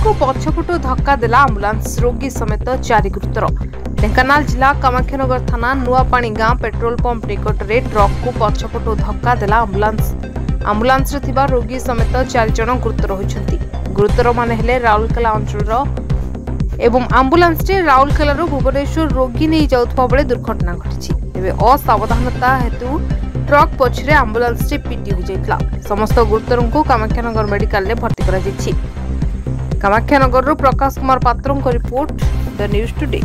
को पछपटू धक्का देला आंबुलांस रोगी समेत 4 गुरुतर। ढेंकानाल जिला कामाख्यानगर थाना नुआपाणी गांव पेट्रोल पंप निकट में ट्रक को पछपटू धक्का देला आंबुलांस रे थिबा रोगी समेत 4 जन गुरुतर होइछन्ति। गुरुतर माने हेले राउरकेला अंचल एवं आंबुलांस रे राउरकेला भुवनेश्वर रोगी नहीं जाउथबा बेले दुर्घटना घटिछि। एबे असावधानता हेतु ट्रक पछरे आंबुलांस रे पिटी हो जाइतला। समस्त गुरुतरों को कामाख्यानगर मेडिकल रे भर्ती करा जाइछि। कामाख्यानगर प्रकाश कुमार पात्रों को रिपोर्ट द न्यूज टुडे।